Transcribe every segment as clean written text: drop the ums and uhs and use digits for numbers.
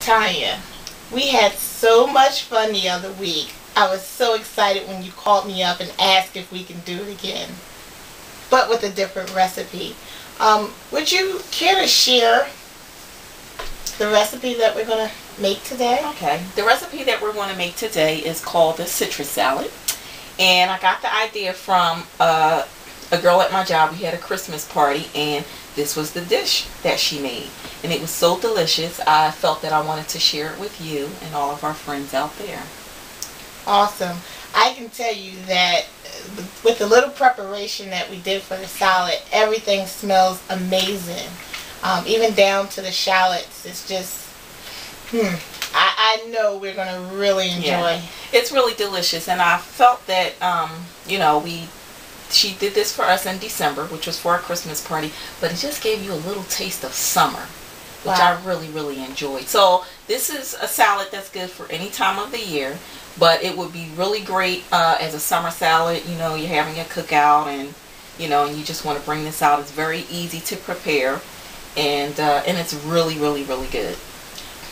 Tanya, we had so much fun the other week. I was so excited when you called me up and asked if we can do it again, but with a different recipe. Would you care to share the recipe that we're going to make today? Okay. The recipe that we're going to make today is called the citrus salad. And I got the idea from a girl at my job. We had a Christmas party, and this was the dish that she made. And it was so delicious, I felt that I wanted to share it with you and all of our friends out there. Awesome. I can tell you that with the little preparation that we did for the salad, everything smells amazing. Even down to the shallots. It's just, I know we're going to really enjoy. Yeah. It's really delicious, and I felt that, you know, she did this for us in December, which was for our Christmas party, but it just gave you a little taste of summer, which I really, really enjoyed. So this is a salad that's good for any time of the year, but it would be really great as a summer salad. You know, you're having a cookout, and you know, and you just want to bring this out. It's very easy to prepare, and it's really, really, really good.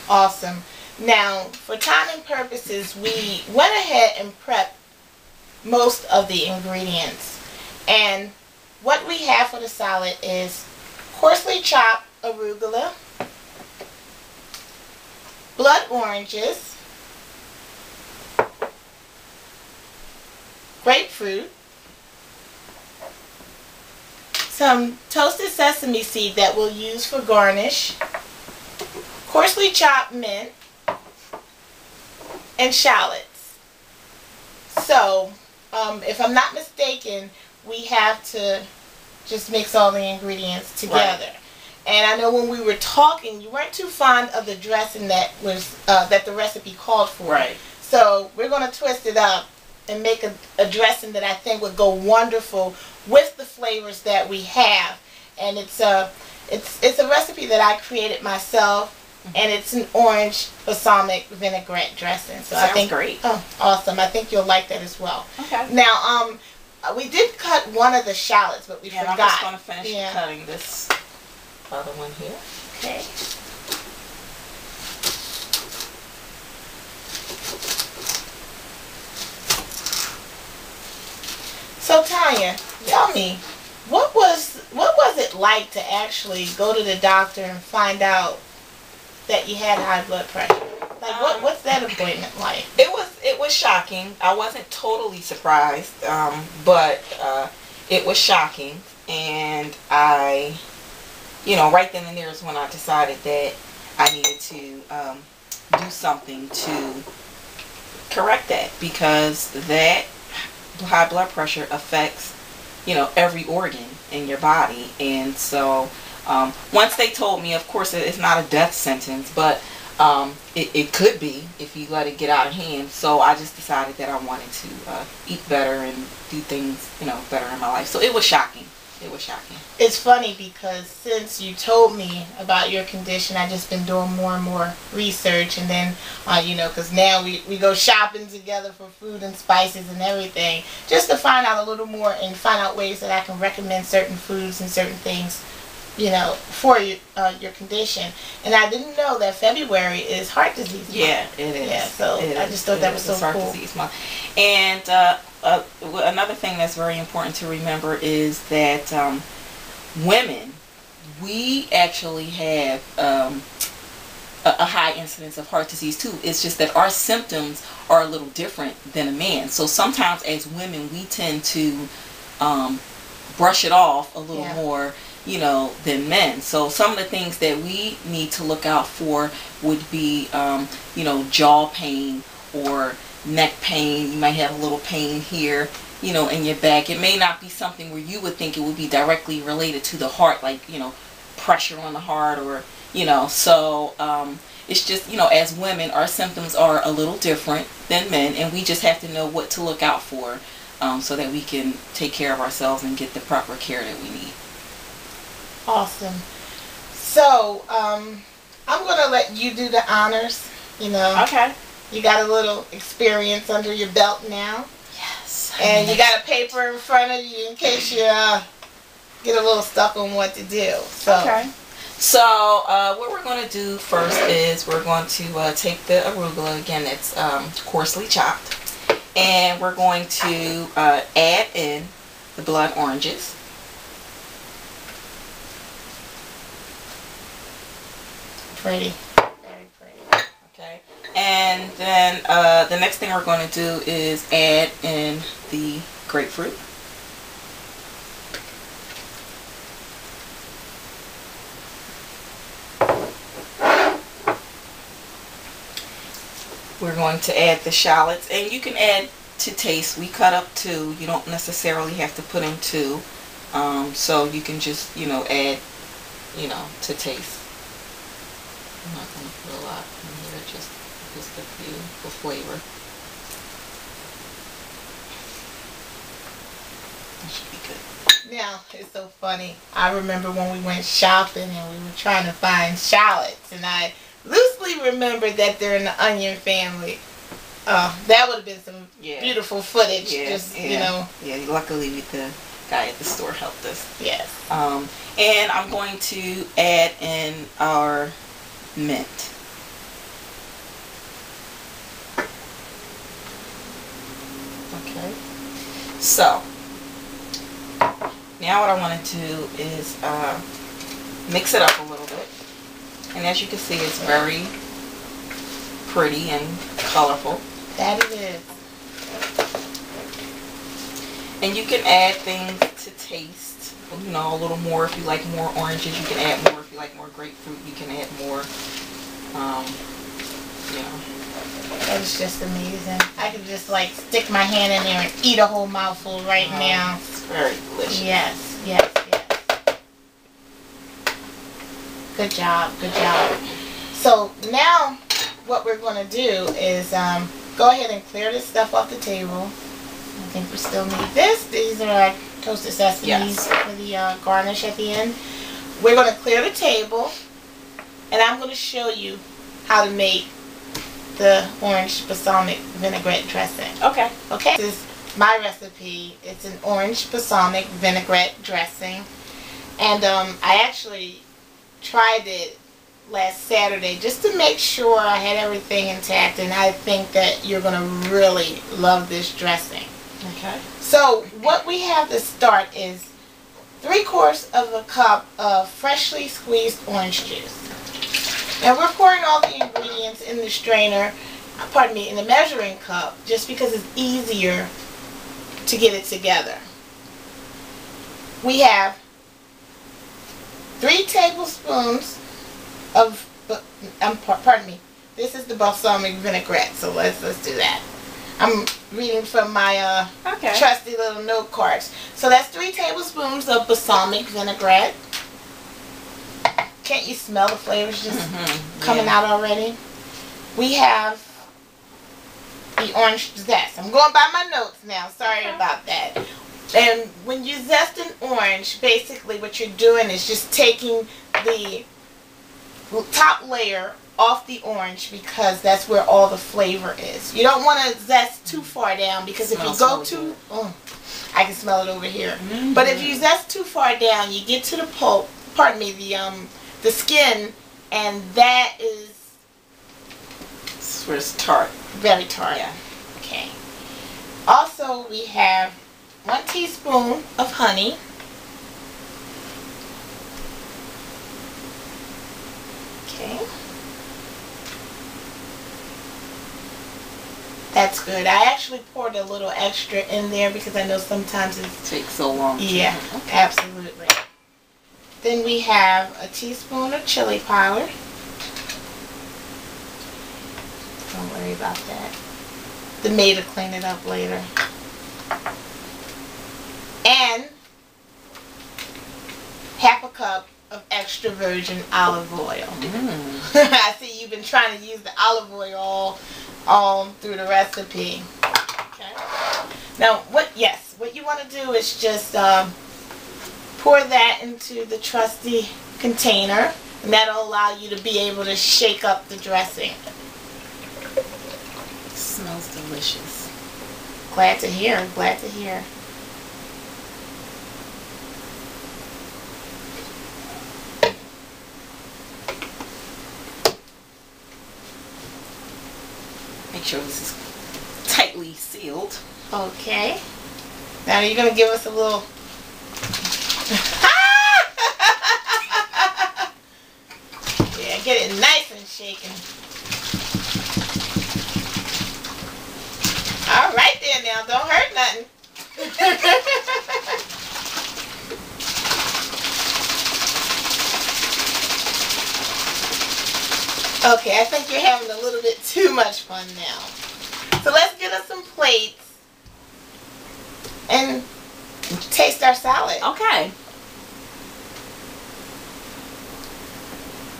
Awesome. Now, for timing purposes, we went ahead and prepped most of the ingredients. And what we have for the salad is coarsely chopped arugula, blood oranges, grapefruit, some toasted sesame seed that we'll use for garnish, coarsely chopped mint, and shallots. So, if I'm not mistaken, we have to just mix all the ingredients together. Right. And I know when we were talking, you weren't too fond of the dressing that was that the recipe called for. Right. So we're going to twist it up and make a dressing that I think would go wonderful with the flavors that we have. And it's a recipe that I created myself. And it's an orange balsamic vinaigrette dressing. So Sounds I think great. Oh, awesome! I think you'll like that as well. Okay. Now, we did cut one of the shallots, but we forgot. I'm just going to finish cutting this other one here. Okay. So Tanya, tell me, what was it like to actually go to the doctor and find out that you had high blood pressure? Like, what's that appointment like? It was shocking. I wasn't totally surprised, but it was shocking, and I, you know, right then and there is when I decided that I needed to do something to correct that, because that high blood pressure affects, you know, every organ in your body. And so once they told me, of course it's not a death sentence, but it could be if you let it get out of hand. So I just decided that I wanted to eat better and do things, you know, better in my life. So it was shocking. It was shocking. It's funny because since you told me about your condition, I've just been doing more and more research, and then you know, because now we go shopping together for food and spices and everything, just to find out a little more and find out ways that I can recommend certain foods and certain things, you know, for your condition. And I didn't know that February is heart disease month. Yeah, it is. Yeah, so I just thought that was so cool. Heart disease month. And another thing that's very important to remember is that women, we actually have a high incidence of heart disease too. It's just that our symptoms are a little different than a man. So sometimes as women, we tend to brush it off a little more, you know, than men. So some of the things that we need to look out for would be, you know, jaw pain or neck pain. You might have a little pain here, you know, in your back. It may not be something where you would think it would be directly related to the heart, like, you know, pressure on the heart, or, you know, so it's just, you know, as women, our symptoms are a little different than men, and we just have to know what to look out for so that we can take care of ourselves and get the proper care that we need. Awesome. So, I'm going to let you do the honors, you know. Okay. You got a little experience under your belt now. Yes. And you got a paper in front of you in case you get a little stuck on what to do. So. Okay. So what we're going to do first is we're going to take the arugula. Again, it's coarsely chopped. And we're going to add in the blood oranges. Pretty. Very pretty. Okay. And then the next thing we're going to do is add in the grapefruit. We're going to add the shallots, and you can add to taste. We cut up 2. You don't necessarily have to put in 2. So you can just, add, to taste. I'm not going to put a lot in here, just a few for flavor. That should be good. Now, it's so funny. I remember when we went shopping and we were trying to find shallots, and I loosely remembered that they're in the onion family. That would have been some beautiful footage. Yeah, luckily the guy at the store helped us. Yes. And I'm going to add in our mint. Okay. So, now what I want to do is mix it up a little bit. And as you can see, it's very pretty and colorful. That it is. And you can add things to taste. A little more if you like more oranges. You can add more if you like more grapefruit. You can add more. That is just amazing. I could just stick my hand in there and eat a whole mouthful right now. It's very delicious. Yes, yes, yes. Good job, good job. So now what we're going to do is go ahead and clear this stuff off the table. I think we still need this. These are our toasted sesames for the garnish at the end. We're going to clear the table, and I'm going to show you how to make the orange balsamic vinaigrette dressing. Okay. Okay. This is my recipe. It's an orange balsamic vinaigrette dressing, and I actually tried it last Saturday just to make sure I had everything intact, and I think that you're going to really love this dressing. Okay. So what we have to start is 3/4 of a cup of freshly squeezed orange juice. Now we're pouring all the ingredients in the strainer, in the measuring cup, just because it's easier to get it together. We have 3 tablespoons of, this is the balsamic vinaigrette, so let's do that. I'm reading from my trusty little note cards. So that's 3 tablespoons of balsamic vinaigrette. Can't you smell the flavors just coming out already? We have the orange zest. I'm going by my notes now. Sorry about that. And when you zest an orange, basically what you're doing is just taking the top layer off the orange, because that's where all the flavor is. You don't want to zest too far down, because if you go too, I can smell it over here. But if you zest too far down, you get to the pulp, the skin, and that is where it's tart. Very tart. Yeah. Okay. Also, we have 1 teaspoon of honey. Okay. That's good. I actually poured a little extra in there because I know sometimes it takes so long. Yeah, absolutely. Then we have a teaspoon of chili powder. Don't worry about that. The maid will clean it up later. And half a cup of extra virgin olive oil. I see you've been trying to use the olive oil all through the recipe. Okay. Now, what you want to do is just pour that into the trusty container, and that'll allow you to be able to shake up the dressing. It smells delicious. Glad to hear. Glad to hear. Make sure this is tightly sealed. Okay. Now you're going to give us a little... Yeah, get it nice and shaken. All right there now. Don't hurt nothing. Okay, I think you're having a little bit too much fun now. So let's get us some plates and taste our salad. Okay.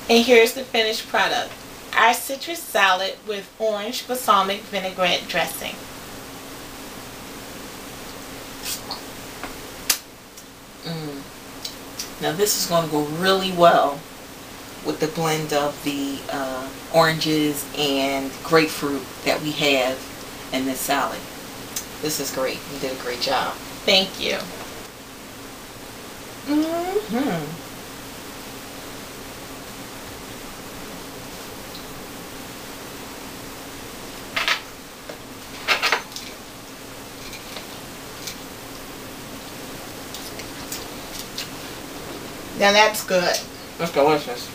And here's the finished product. Our citrus salad with orange balsamic vinaigrette dressing. Now this is going to go really well with the blend of the oranges and grapefruit that we have in this salad. This is great. You did a great job. Thank you. Now that's good. That's delicious.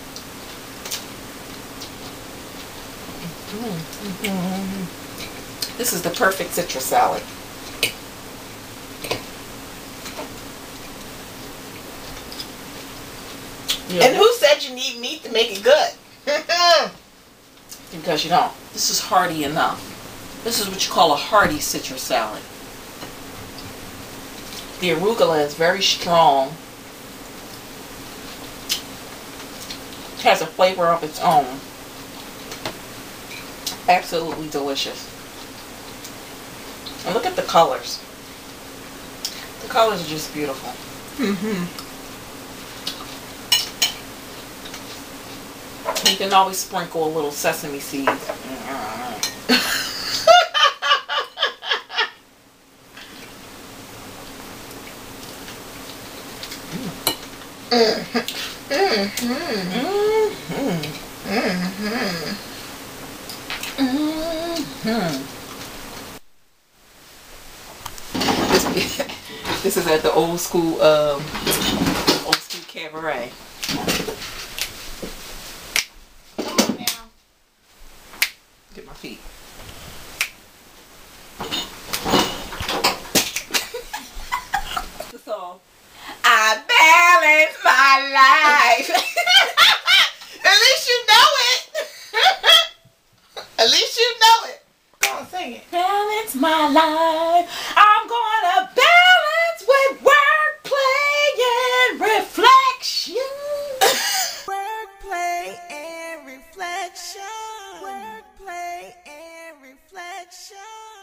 This is the perfect citrus salad. Yeah. And who said you need meat to make it good? Because you don't. This is hearty enough. This is what you call a hearty citrus salad. The arugula is very strong. It has a flavor of its own. Absolutely delicious. And look at the colors. The colors are just beautiful. You can always sprinkle a little sesame seeds. This is at the old school cabaret. Come on now. Get my feet. The song. I balance my life. At least you know it. At least you know it. Go on, sing it. Balance my life. I'm gonna balance with work, play, and reflection. Work, play, and reflection. Work, play, and reflection.